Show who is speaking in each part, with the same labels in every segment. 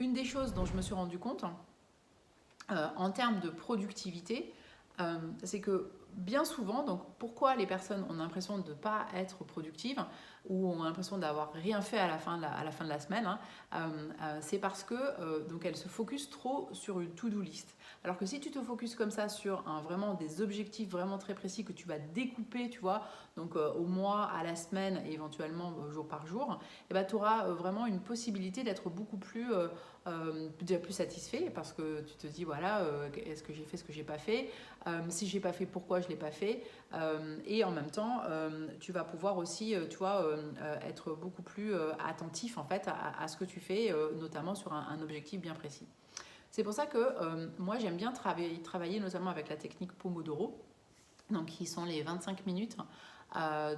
Speaker 1: une des choses dont je me suis rendu compte en termes de productivité, c'est que bien souvent, donc pourquoi les personnes ont l'impression de ne pas être productives ou ont l'impression d'avoir rien fait à la fin de la semaine, c'est parce que donc elles se focusent trop sur une to-do list. Alors que si tu te focuses comme ça sur vraiment des objectifs vraiment très précis que tu vas découper, tu vois, donc au mois, à la semaine et éventuellement jour par jour, et ben, tu auras vraiment une possibilité d'être beaucoup plus, déjà plus satisfait parce que tu te dis voilà, est-ce que j'ai fait ce que j'ai pas fait, si j'ai pas fait, pourquoi je l'ai pas fait, et en même temps tu vas pouvoir aussi tu vois, être beaucoup plus attentif en fait à ce que tu fais, notamment sur un objectif bien précis. C'est pour ça que moi j'aime bien travailler notamment avec la technique Pomodoro, donc qui sont les 25 minutes.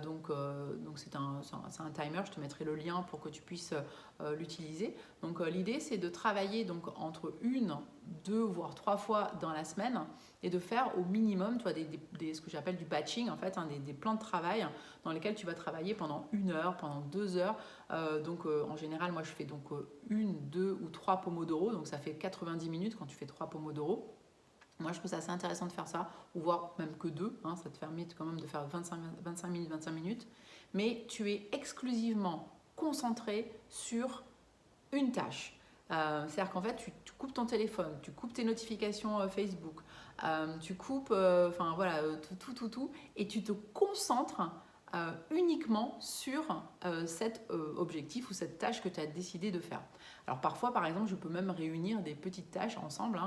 Speaker 1: Donc c'est un timer, je te mettrai le lien pour que tu puisses l'utiliser. Donc l'idée c'est de travailler donc entre une, deux voire trois fois dans la semaine et de faire au minimum tu vois, ce que j'appelle du batching en fait, des plans de travail dans lesquels tu vas travailler pendant 1 heure, pendant 2 heures. En général moi je fais donc une, deux ou trois pomodoro, donc ça fait 90 minutes quand tu fais 3 pomodoro. Moi, je trouve ça assez intéressant de faire ça, ou voire même que deux, ça te permet quand même de faire 25 minutes, 25 minutes, mais tu es exclusivement concentré sur une tâche. C'est-à-dire qu'en fait, tu coupes ton téléphone, tu coupes tes notifications Facebook, tu coupes, voilà, tout, et tu te concentres uniquement sur cet objectif ou cette tâche que tu as décidé de faire. Alors parfois, par exemple, je peux même réunir des petites tâches ensemble,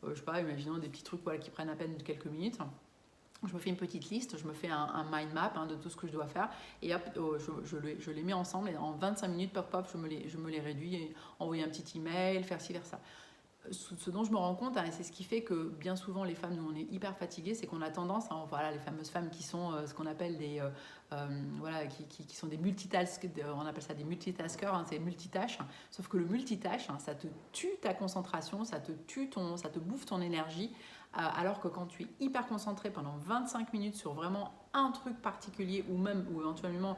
Speaker 1: je sais pas, imaginons des petits trucs voilà, qui prennent à peine quelques minutes. Je me fais une petite liste, je me fais un mind map de tout ce que je dois faire et hop, je les mets ensemble et en 25 minutes, pop, pop, je me les réduis et envoyer un petit email, faire ci, faire ça. Ce dont je me rends compte, et c'est ce qui fait que bien souvent les femmes, nous on est hyper fatiguées, c'est qu'on a tendance, voilà, les fameuses femmes qui sont ce qu'on appelle des, voilà, qui sont des multitask, on appelle ça des multitaskers, c'est multitâches, sauf que le multitâche, ça te tue ta concentration, ça te bouffe ton énergie, alors que quand tu es hyper concentré pendant 25 minutes sur vraiment un truc particulier ou éventuellement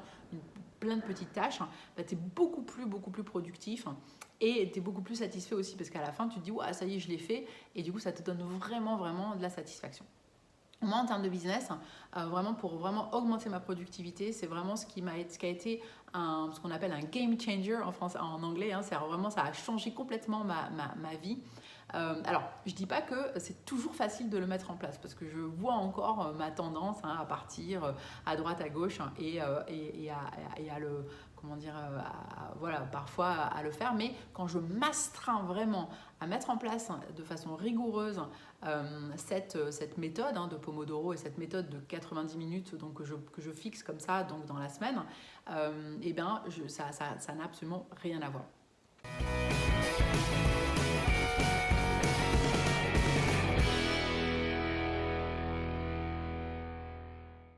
Speaker 1: plein de petites tâches, tu es beaucoup plus productif. Et tu es beaucoup plus satisfait aussi parce qu'à la fin, tu te dis, ouais, ça y est, je l'ai fait. Et du coup, ça te donne vraiment de la satisfaction. Moi, en termes de business, vraiment pour vraiment augmenter ma productivité, c'est vraiment ce qui a été ce qu'on appelle un game changer en anglais. C'est vraiment, ça a changé complètement ma vie. Alors, je ne dis pas que c'est toujours facile de le mettre en place parce que je vois encore ma tendance à partir à droite, à gauche et à le, comment dire, voilà, parfois à le faire. Mais quand je m'astreins vraiment à mettre en place de façon rigoureuse cette méthode de Pomodoro et cette méthode de 90 minutes donc, que je fixe comme ça donc, dans la semaine, ça n'a absolument rien à voir.